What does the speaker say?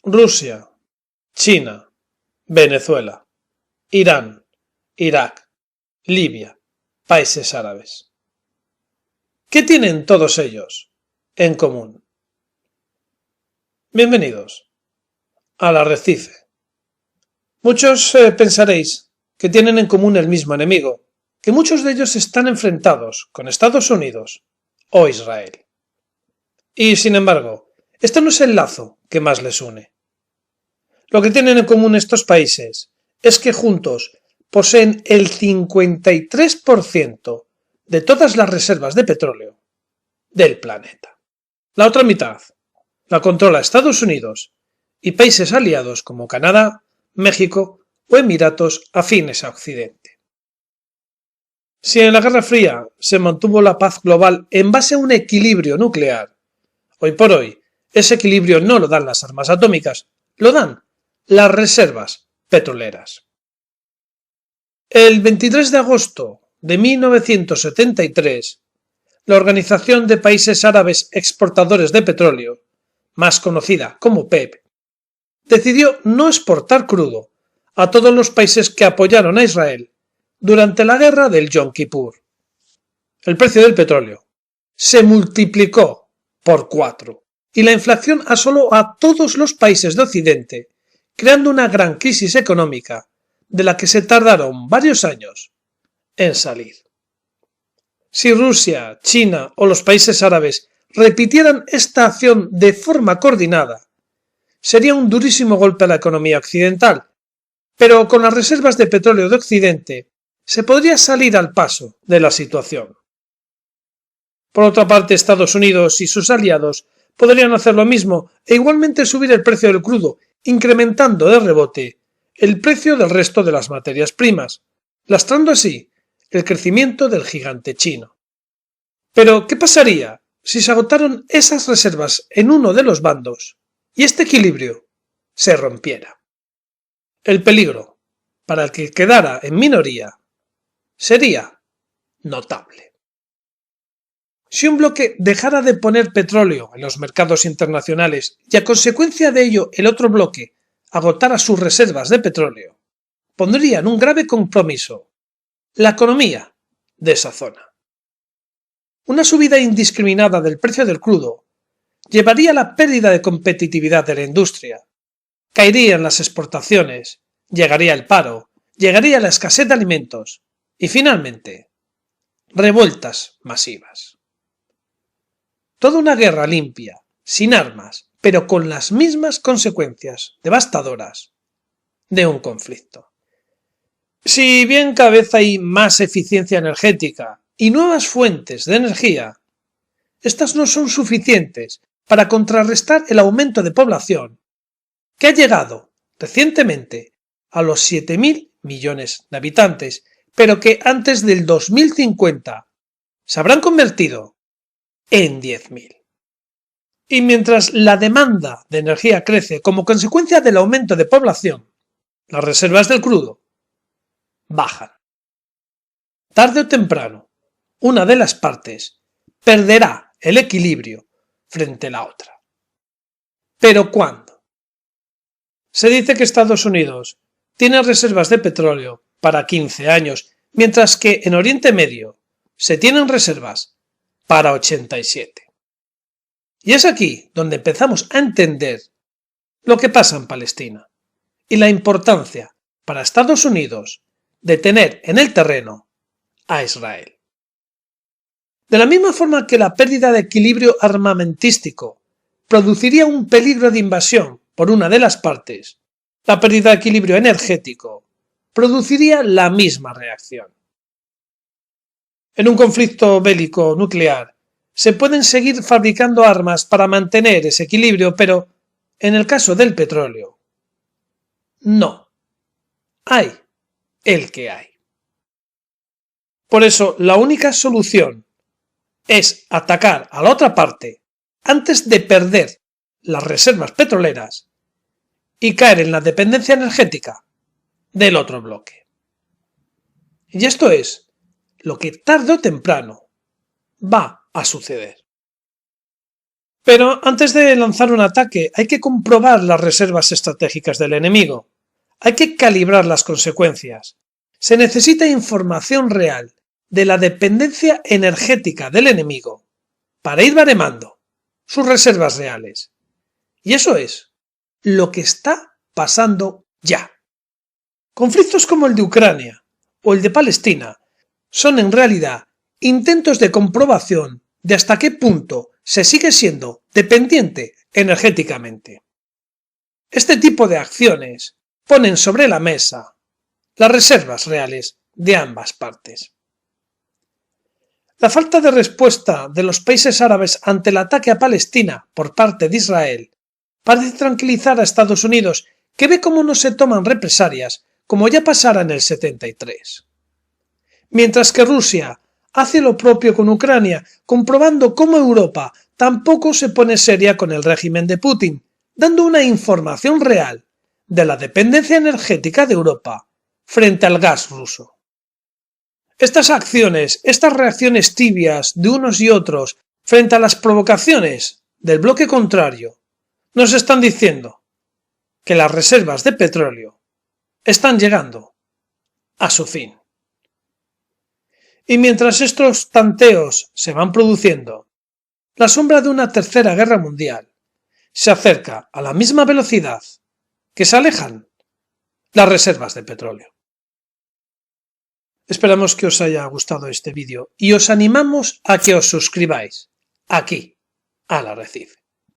Rusia, China, Venezuela, Irán, Irak, Libia, países árabes. ¿Qué tienen todos ellos en común? Bienvenidos al arrecife. Muchos pensaréis que tienen en común el mismo enemigo, que muchos de ellos están enfrentados con Estados Unidos o Israel. Y sin embargo, este no es el lazo que más les une. Lo que tienen en común estos países es que juntos poseen el 53% de todas las reservas de petróleo del planeta. La otra mitad la controla Estados Unidos y países aliados como Canadá, México o Emiratos afines a Occidente. Si en la Guerra Fría se mantuvo la paz global en base a un equilibrio nuclear, hoy por hoy ese equilibrio no lo dan las armas atómicas, lo dan las reservas petroleras. El 23 de agosto de 1973, la Organización de Países Árabes Exportadores de Petróleo, más conocida como PEP, decidió no exportar crudo a todos los países que apoyaron a Israel durante la guerra del Yom Kippur. El precio del petróleo se multiplicó por 4 y la inflación asoló a todos los países de Occidente, creando una gran crisis económica de la que se tardaron varios años en salir. Si Rusia, China o los países árabes repitieran esta acción de forma coordinada, sería un durísimo golpe a la economía occidental, pero con las reservas de petróleo de Occidente se podría salir al paso de la situación. Por otra parte, Estados Unidos y sus aliados podrían hacer lo mismo e igualmente subir el precio del crudo, incrementando de rebote el precio del resto de las materias primas, lastrando así el crecimiento del gigante chino. Pero, ¿qué pasaría si se agotaron esas reservas en uno de los bandos y este equilibrio se rompiera? El peligro, para el que quedara en minoría, sería notable. Si un bloque dejara de poner petróleo en los mercados internacionales y a consecuencia de ello el otro bloque agotara sus reservas de petróleo, pondría en un grave compromiso la economía de esa zona. Una subida indiscriminada del precio del crudo llevaría a la pérdida de competitividad de la industria, caerían las exportaciones, llegaría el paro, llegaría la escasez de alimentos y, finalmente, revueltas masivas. Toda una guerra limpia, sin armas, pero con las mismas consecuencias devastadoras de un conflicto. Si bien cada vez hay más eficiencia energética y nuevas fuentes de energía, estas no son suficientes para contrarrestar el aumento de población que ha llegado recientemente a los 7.000 millones de habitantes, pero que antes del 2050 se habrán convertido en 10.000. Y mientras la demanda de energía crece como consecuencia del aumento de población, las reservas del crudo bajan. Tarde o temprano, una de las partes perderá el equilibrio frente a la otra. ¿Pero cuándo? Se dice que Estados Unidos tiene reservas de petróleo para 15 años, mientras que en Oriente Medio se tienen reservas para 87. Y es aquí donde empezamos a entender lo que pasa en Palestina y la importancia para Estados Unidos de tener en el terreno a Israel. De la misma forma que la pérdida de equilibrio armamentístico produciría un peligro de invasión por una de las partes, la pérdida de equilibrio energético produciría la misma reacción. En un conflicto bélico nuclear se pueden seguir fabricando armas para mantener ese equilibrio, pero en el caso del petróleo, no. Hay el que hay. Por eso, la única solución es atacar a la otra parte antes de perder las reservas petroleras y caer en la dependencia energética del otro bloque. Y esto es lo que tarde o temprano va a suceder. Pero antes de lanzar un ataque hay que comprobar las reservas estratégicas del enemigo. Hay que calibrar las consecuencias. Se necesita información real de la dependencia energética del enemigo para ir baremando sus reservas reales. Y eso es lo que está pasando ya. Conflictos como el de Ucrania o el de Palestina son en realidad intentos de comprobación de hasta qué punto se sigue siendo dependiente energéticamente. Este tipo de acciones ponen sobre la mesa las reservas reales de ambas partes. La falta de respuesta de los países árabes ante el ataque a Palestina por parte de Israel parece tranquilizar a Estados Unidos, que ve cómo no se toman represalias como ya pasara en el 73. Mientras que Rusia hace lo propio con Ucrania, comprobando cómo Europa tampoco se pone seria con el régimen de Putin, dando una información real de la dependencia energética de Europa frente al gas ruso. Estas acciones, estas reacciones tibias de unos y otros frente a las provocaciones del bloque contrario, nos están diciendo que las reservas de petróleo están llegando a su fin. Y mientras estos tanteos se van produciendo, la sombra de una tercera guerra mundial se acerca a la misma velocidad que se alejan las reservas de petróleo. Esperamos que os haya gustado este vídeo y os animamos a que os suscribáis aquí, al Arrecife.